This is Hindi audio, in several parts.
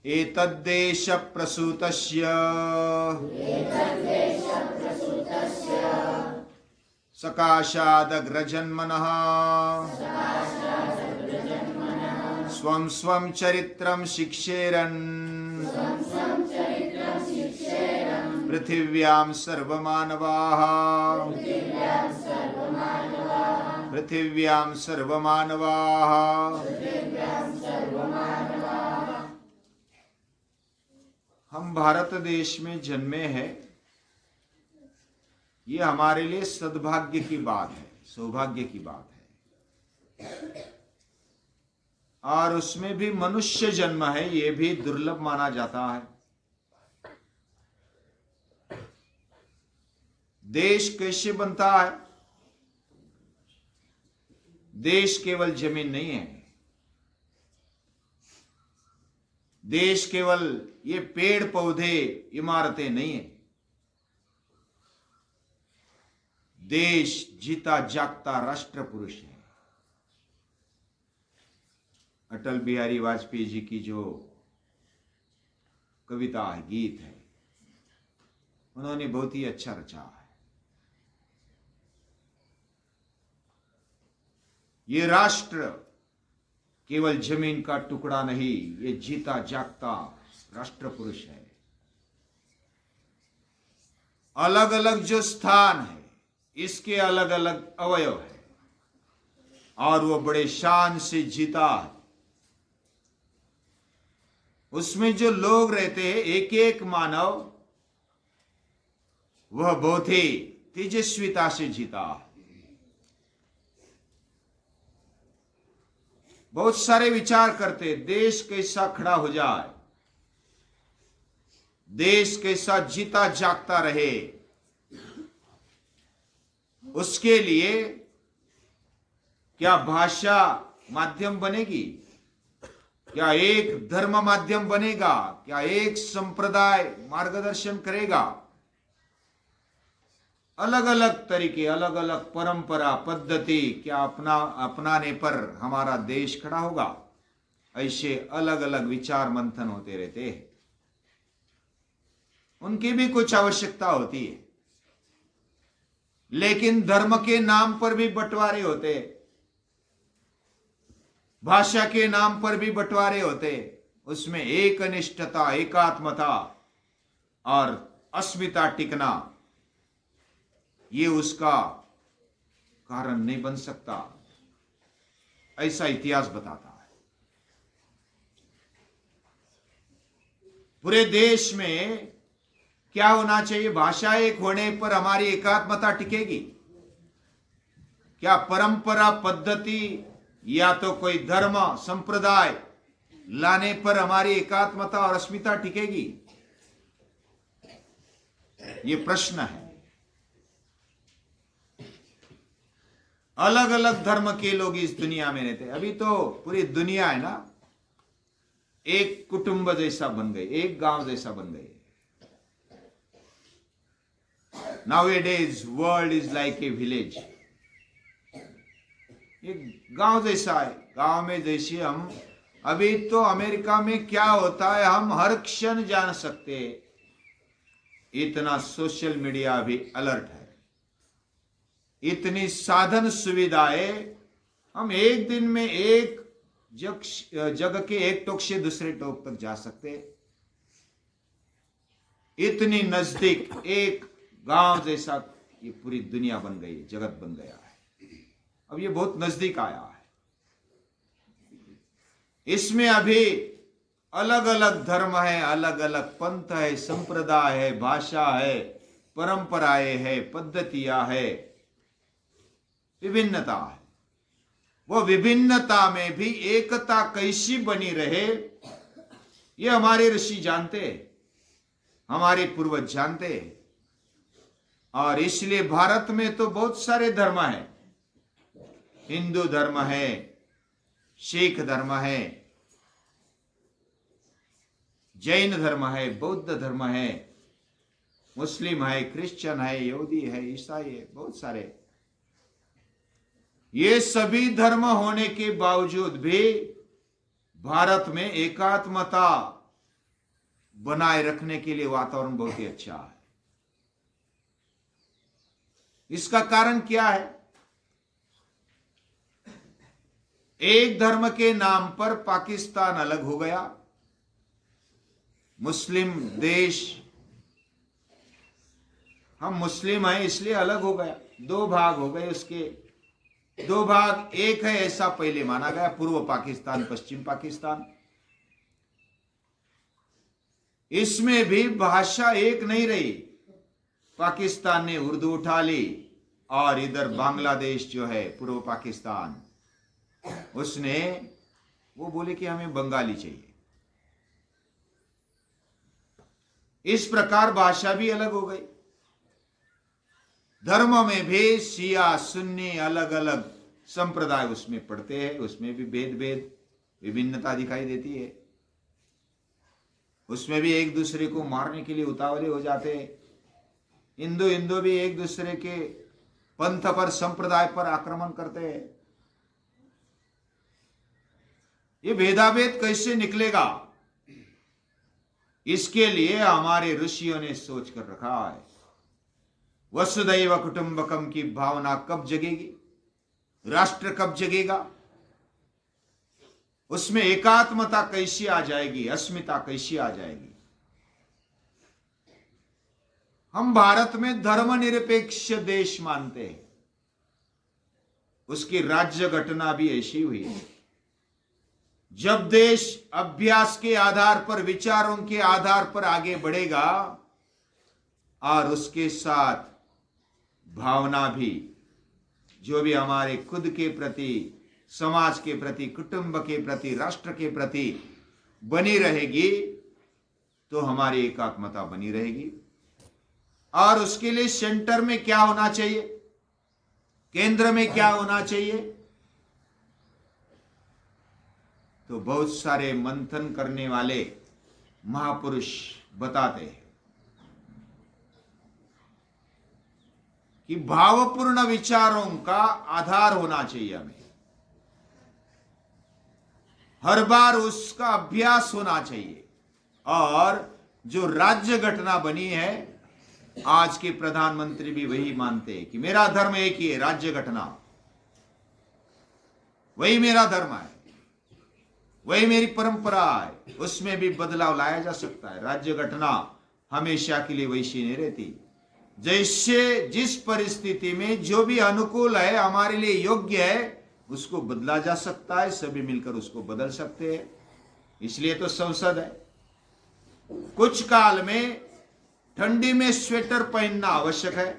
एतद्देश प्रसूतस्य सकाशादग्रजन्मनः स्वं स्वं चरित्रं शिक्षेरन् पृथिव्यां सर्वमानवाः पृथिव्यां सर्वमानवाः। हम भारत देश में जन्मे हैं, ये हमारे लिए सद्भाग्य की बात है, सौभाग्य की बात है। और उसमें भी मनुष्य जन्म है, ये भी दुर्लभ माना जाता है। देश कैसे बनता है? देश केवल जमीन नहीं है, देश केवल ये पेड़ पौधे इमारतें नहीं है। देश जीता जागता राष्ट्र पुरुष है। अटल बिहारी वाजपेयी जी की जो कविता है, गीत है, उन्होंने बहुत ही अच्छा रचा है। ये राष्ट्र केवल जमीन का टुकड़ा नहीं, ये जीता जागता राष्ट्र पुरुष है। अलग अलग जो स्थान है, इसके अलग अलग अवयव है, और वो बड़े शान से जीता है। उसमें जो लोग रहते हैं, एक एक मानव, वह बहुत ही तेजस्विता से जीता है। बहुत सारे विचार करते, देश कैसा खड़ा हो जाए, देश कैसा जीता जागता रहे, उसके लिए क्या भाषा माध्यम बनेगी, क्या एक धर्म माध्यम बनेगा, क्या एक संप्रदाय मार्गदर्शन करेगा? अलग अलग तरीके, अलग अलग परंपरा पद्धति क्या अपनाने पर हमारा देश खड़ा होगा? ऐसे अलग अलग विचार मंथन होते रहते हैं। उनकी भी कुछ आवश्यकता होती है, लेकिन धर्म के नाम पर भी बंटवारे होते, भाषा के नाम पर भी बंटवारे होते। उसमें एकनिष्ठता, एकात्मता और अस्मिता टिकना, ये उसका कारण नहीं बन सकता, ऐसा इतिहास बताता है। पूरे देश में क्या होना चाहिए? भाषा एक होने पर हमारी एकात्मता टिकेगी? क्या परंपरा पद्धति या तो कोई धर्म संप्रदाय लाने पर हमारी एकात्मता और अस्मिता टिकेगी? ये प्रश्न है। अलग अलग धर्म के लोग इस दुनिया में रहते हैं। अभी तो पूरी दुनिया है ना, एक कुटुंब जैसा बन गई, एक गांव जैसा बन गई। Nowadays world is like a village। एक गांव जैसा है। गांव में जैसे हम, अभी तो अमेरिका में क्या होता है हम हर क्षण जान सकते हैं, इतना सोशल मीडिया भी अलर्ट है, इतनी साधन सुविधाएं, हम एक दिन में एक जगह के एक टोक से दूसरे टोक तक जा सकते। इतनी नजदीक एक गांव जैसा ये पूरी दुनिया बन गई, जगत बन गया है। अब ये बहुत नजदीक आया है। इसमें अभी अलग अलग धर्म है, अलग अलग पंथ है, संप्रदाय है, भाषा है, परंपराएं है, पद्धतियां है, विभिन्नता है। वो विभिन्नता में भी एकता कैसी बनी रहे, ये हमारे ऋषि जानते, हमारे पूर्वज जानते। और इसलिए भारत में तो बहुत सारे धर्म हैं। हिंदू धर्म है, सिख धर्म है, जैन धर्म है, बौद्ध धर्म है, मुस्लिम है, क्रिश्चियन है, यहूदी है, ईसाई है, बहुत सारे। ये सभी धर्म होने के बावजूद भी भारत में एकात्मता बनाए रखने के लिए वातावरण बहुत ही अच्छा है। इसका कारण क्या है? एक धर्म के नाम पर पाकिस्तान अलग हो गया, मुस्लिम देश, हम मुस्लिम हैं इसलिए अलग हो गया, दो भाग हो गए। उसके दो भाग एक है ऐसा पहले माना गया, पूर्व पाकिस्तान पश्चिम पाकिस्तान। इसमें भी भाषा एक नहीं रही। पाकिस्तान ने उर्दू उठा ली और इधर बांग्लादेश जो है पूर्व पाकिस्तान, उसने वो बोले कि हमें बंगाली चाहिए। इस प्रकार भाषा भी अलग हो गई। धर्म में भी शिया सुन्नी अलग अलग संप्रदाय उसमें पढ़ते हैं, उसमें भी भेद भेद विभिन्नता दिखाई देती है। उसमें भी एक दूसरे को मारने के लिए उतावले हो जाते हैं। हिंदू भी एक दूसरे के पंथ पर संप्रदाय पर आक्रमण करते हैं। ये भेदाभेद कैसे निकलेगा? इसके लिए हमारे ऋषियों ने सोच कर रखा है। वसुदैव कुटुंबकम की भावना कब जगेगी, राष्ट्र कब जगेगा, उसमें एकात्मता कैसी आ जाएगी, अस्मिता कैसी आ जाएगी। हम भारत में धर्मनिरपेक्ष देश मानते हैं, उसकी राज्य घटना भी ऐसी हुई है। जब देश अभ्यास के आधार पर, विचारों के आधार पर आगे बढ़ेगा और उसके साथ भावना भी, जो भी हमारे खुद के प्रति, समाज के प्रति, कुटुंब के प्रति, राष्ट्र के प्रति बनी रहेगी, तो हमारी एकात्मता बनी रहेगी। और उसके लिए सेंटर में क्या होना चाहिए, केंद्र में क्या होना चाहिए? तो बहुत सारे मंथन करने वाले महापुरुष बताते हैं कि भावपूर्ण विचारों का आधार होना चाहिए हमें। हर बार उसका अभ्यास होना चाहिए। और जो राज्य घटना बनी है, आज के प्रधानमंत्री भी वही मानते हैं कि मेरा धर्म एक ही है, राज्य घटना, वही मेरा धर्म है, वही मेरी परंपरा है। उसमें भी बदलाव लाया जा सकता है। राज्य घटना हमेशा के लिए वैसी नहीं रहती। जैसे जिस परिस्थिति में जो भी अनुकूल है, हमारे लिए योग्य है, उसको बदला जा सकता है। सभी मिलकर उसको बदल सकते हैं। इसलिए तो संसद है। कुछ काल में ठंडी में स्वेटर पहनना आवश्यक है,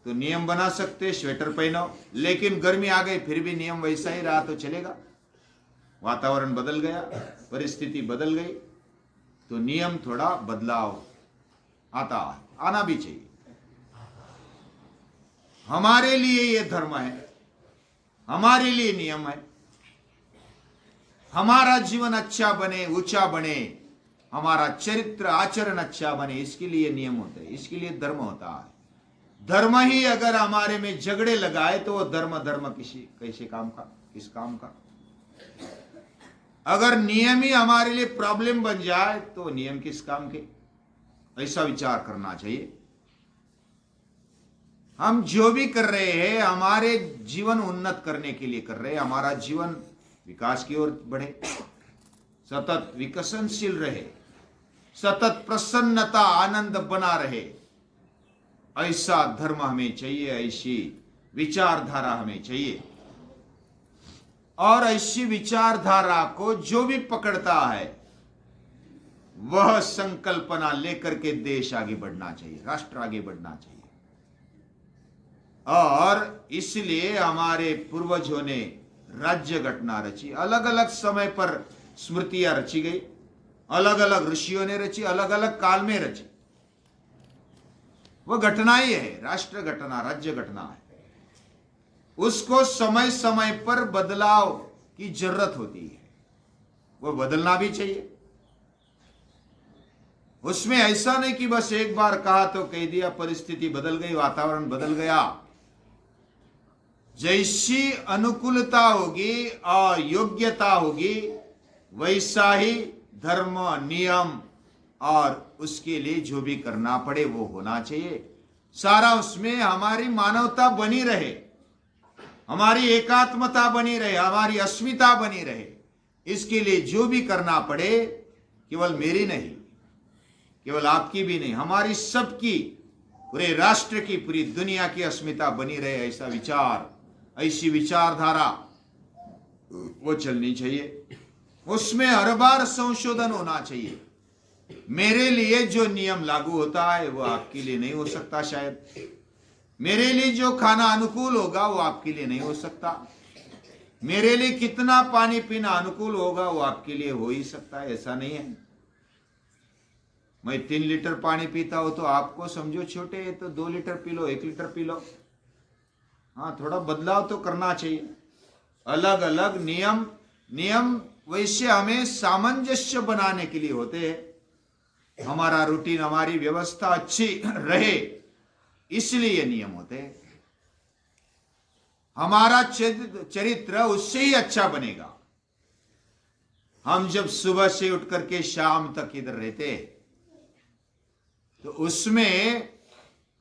तो नियम बना सकते, स्वेटर पहनो। लेकिन गर्मी आ गई फिर भी नियम वैसा ही रहा तो चलेगा? वातावरण बदल गया, परिस्थिति बदल गई, तो नियम थोड़ा बदलाव आना भी चाहिए। हमारे लिए ये धर्म है, हमारे लिए नियम है। हमारा जीवन अच्छा बने, ऊंचा बने, हमारा चरित्र आचरण अच्छा बने, इसके लिए नियम होते हैं, इसके लिए धर्म होता है। धर्म ही अगर हमारे में झगड़े लगाए तो वो धर्म कैसे काम का, किस काम का? अगर नियम ही हमारे लिए प्रॉब्लम बन जाए तो नियम किस काम के? ऐसा विचार करना चाहिए। हम जो भी कर रहे हैं, हमारे जीवन उन्नत करने के लिए कर रहे हैं। हमारा जीवन विकास की ओर बढ़े, सतत विकसनशील रहे, सतत प्रसन्नता आनंद बना रहे, ऐसा धर्म हमें चाहिए, ऐसी विचारधारा हमें चाहिए। और ऐसी विचारधारा को जो भी पकड़ता है, वह संकल्पना लेकर के देश आगे बढ़ना चाहिए, राष्ट्र आगे बढ़ना चाहिए। और इसलिए हमारे पूर्वजों ने राज्य घटना रची। अलग अलग समय पर स्मृतियां रची गई, अलग अलग ऋषियों ने रची, अलग अलग काल में रची। वह घटना ही है, राष्ट्र घटना, राज्य घटना है। उसको समय समय पर बदलाव की जरूरत होती है, वह बदलना भी चाहिए। उसमें ऐसा नहीं कि बस एक बार कहा तो कह दिया, परिस्थिति बदल गई, वातावरण बदल गया। जैसी अनुकूलता होगी और योग्यता होगी, वैसा ही धर्म नियम और उसके लिए जो भी करना पड़े वो होना चाहिए। सारा उसमें हमारी मानवता बनी रहे, हमारी एकात्मता बनी रहे, हमारी अस्मिता बनी रहे। इसके लिए जो भी करना पड़े, केवल मेरी नहीं, केवल आपकी भी नहीं, हमारी सबकी, पूरे राष्ट्र की, पूरी दुनिया की अस्मिता बनी रहे, ऐसा विचार, ऐसी विचारधारा वो चलनी चाहिए। उसमें हर बार संशोधन होना चाहिए। मेरे लिए जो नियम लागू होता है वो आपके लिए नहीं हो सकता, शायद मेरे लिए जो खाना अनुकूल होगा वो आपके लिए नहीं हो सकता, मेरे लिए कितना पानी पीना अनुकूल होगा वो आपके लिए हो ही सकता है, ऐसा नहीं है। मैं 3 लीटर पानी पीता हूं तो आपको समझो छोटे है तो 2 litre P low, 1 litre P low. हाँ, थोड़ा बदलाव तो करना चाहिए। अलग अलग नियम वैसे हमें सामंजस्य बनाने के लिए होते हैं, हमारा रूटीन, हमारी व्यवस्था अच्छी रहे, इसलिए नियम होते हैं। हमारा चरित्र उससे ही अच्छा बनेगा। हम जब सुबह से उठ करके शाम तक इधर रहते हैं तो उसमें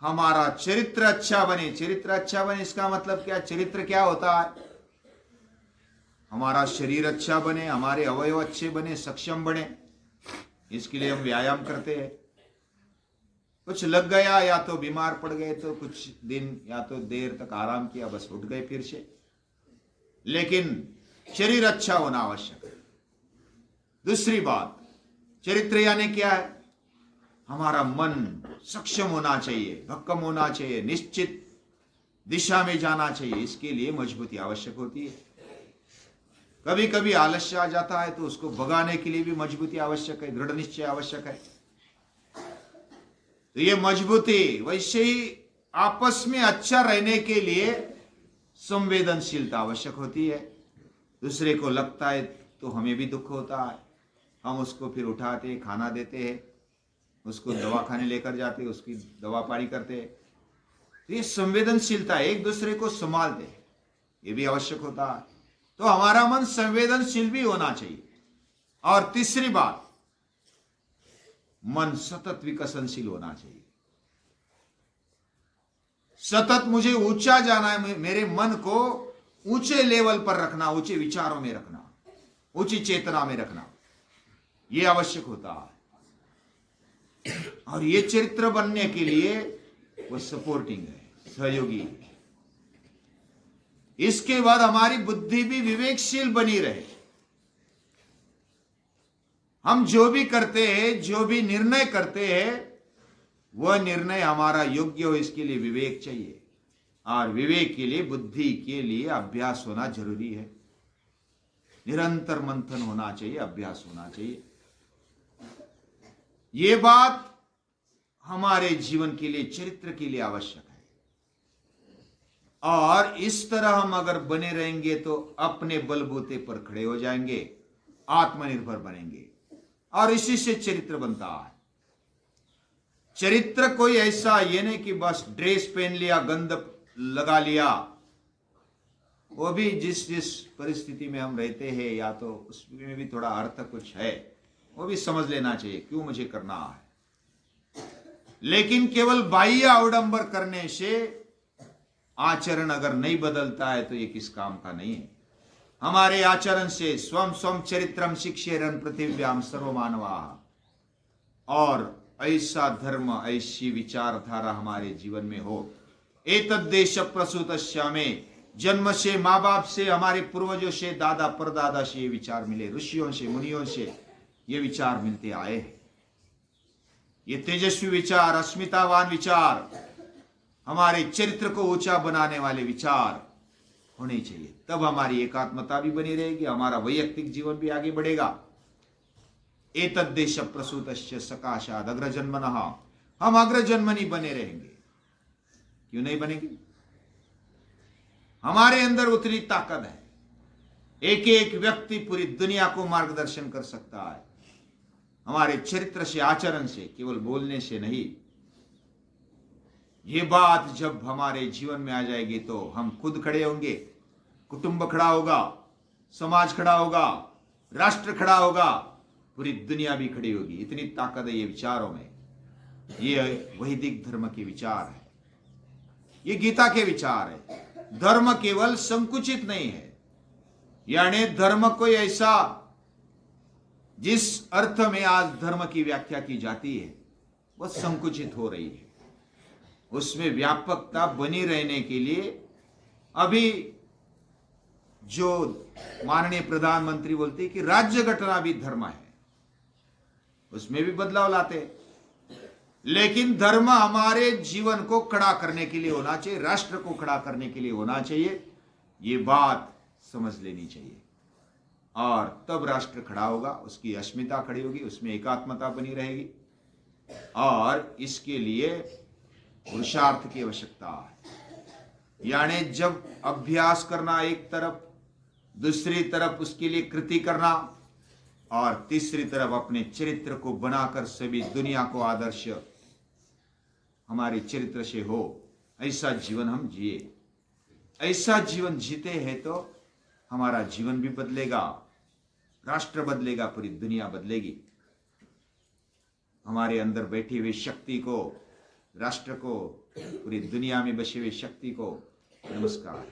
हमारा चरित्र अच्छा बने। चरित्र अच्छा बने इसका मतलब क्या? चरित्र क्या होता है? हमारा शरीर अच्छा बने, हमारे अवयव अच्छे बने, सक्षम बने। इसके लिए हम व्यायाम करते हैं। कुछ लग गया या तो बीमार पड़ गए तो कुछ दिन या तो देर तक आराम किया, बस उठ गए फिर से, लेकिन शरीर अच्छा होना आवश्यक है। दूसरी बात, चरित्र यानी क्या है? हमारा मन सक्षम होना चाहिए, भक्कम होना चाहिए, निश्चित दिशा में जाना चाहिए। इसके लिए मजबूती आवश्यक होती है। कभी कभी आलस्य आ जाता है तो उसको भगाने के लिए भी मजबूती आवश्यक है, दृढ़ निश्चय आवश्यक है। तो ये मजबूती, वैसे ही आपस में अच्छा रहने के लिए संवेदनशीलता आवश्यक होती है। दूसरे को लगता है तो हमें भी दुख होता है, हम उसको फिर उठाते, खाना देते हैं, उसको दवाखाने लेकर जाते, उसकी दवा पानी करते। तो ये संवेदनशीलता, एक दूसरे को संभालते, ये भी आवश्यक होता है। तो हमारा मन संवेदनशील भी होना चाहिए। और तीसरी बात, मन सतत विकसनशील होना चाहिए। सतत मुझे ऊंचा जाना है, मेरे मन को ऊंचे लेवल पर रखना, ऊंचे विचारों में रखना, ऊंची चेतना में रखना, यह आवश्यक होता है। और ये चरित्र बनने के लिए वो सपोर्टिंग है, सहयोगी है। इसके बाद हमारी बुद्धि भी विवेकशील बनी रहे। हम जो भी करते हैं, जो भी निर्णय करते हैं, वह निर्णय हमारा योग्य हो, इसके लिए विवेक चाहिए। और विवेक के लिए, बुद्धि के लिए अभ्यास होना जरूरी है। निरंतर मंथन होना चाहिए, अभ्यास होना चाहिए। ये बात हमारे जीवन के लिए, चरित्र के लिए आवश्यक है। और इस तरह हम अगर बने रहेंगे तो अपने बलबूते पर खड़े हो जाएंगे, आत्मनिर्भर बनेंगे, और इसी से चरित्र बनता है। चरित्र कोई ऐसा ये नहीं कि बस ड्रेस पहन लिया, गंध लगा लिया, वो भी जिस जिस परिस्थिति में हम रहते हैं, या तो उसमें भी थोड़ा अर्थ कुछ है, वो भी समझ लेना चाहिए क्यों मुझे करना है। लेकिन केवल बाह्य अवडंबर करने से आचरण अगर नहीं बदलता है तो ये किस काम का नहीं है। हमारे आचरण से स्वम स्वम चरित्रम शिक्षेरन पृथिव्याम सर्वमानवा, और ऐसा धर्म, ऐसी विचारधारा हमारे जीवन में हो। एतद्देश प्रसूतस्यामे, जन्म से, माँ बाप से, हमारे पूर्वजों से, दादा परदादा से ये विचार मिले, ऋषियों से, मुनियों से ये विचार मिलते आए हैं। ये तेजस्वी विचार, अस्मितावान विचार, हमारे चरित्र को ऊंचा बनाने वाले विचार होने चाहिए। तब हमारी एकात्मता भी बनी रहेगी, हमारा वैयक्तिक जीवन भी आगे बढ़ेगा। एतद्देश प्रसूतस्य सकाशाद अग्रजन्मनः, हम अग्रजन्मनी बने रहेंगे। क्यों नहीं बनेंगे? हमारे अंदर उतनी ताकत है, एक एक व्यक्ति पूरी दुनिया को मार्गदर्शन कर सकता है, हमारे चरित्र से, आचरण से, केवल बोलने से नहीं। ये बात जब हमारे जीवन में आ जाएगी तो हम खुद खड़े होंगे, कुटुंब खड़ा होगा, समाज खड़ा होगा, राष्ट्र खड़ा होगा, पूरी दुनिया भी खड़ी होगी। इतनी ताकत है ये विचारों में। ये वैदिक धर्म के विचार है, ये गीता के विचार है। धर्म केवल संकुचित नहीं है, यानी धर्म कोई ऐसा जिस अर्थ में आज धर्म की व्याख्या की जाती है वह संकुचित हो रही है। उसमें व्यापकता बनी रहने के लिए अभी जो माननीय प्रधानमंत्री बोलते हैं कि राज्य घटना भी धर्म है, उसमें भी बदलाव लाते हैं। लेकिन धर्म हमारे जीवन को खड़ा करने के लिए होना चाहिए, राष्ट्र को खड़ा करने के लिए होना चाहिए, ये बात समझ लेनी चाहिए। और तब राष्ट्र खड़ा होगा, उसकी अस्मिता खड़ी होगी, उसमें एकात्मता बनी रहेगी। और इसके लिए पुरुषार्थ की आवश्यकता है। यानी जब अभ्यास करना एक तरफ, दूसरी तरफ उसके लिए कृति करना, और तीसरी तरफ अपने चरित्र को बनाकर सभी दुनिया को आदर्श हमारे चरित्र से हो, ऐसा जीवन हम जिए। ऐसा जीवन जीते हैं तो हमारा जीवन भी बदलेगा, राष्ट्र बदलेगा, पूरी दुनिया बदलेगी। हमारे अंदर बैठी हुई शक्ति को, राष्ट्र को, पूरी दुनिया में बसी हुई शक्ति को नमस्कार।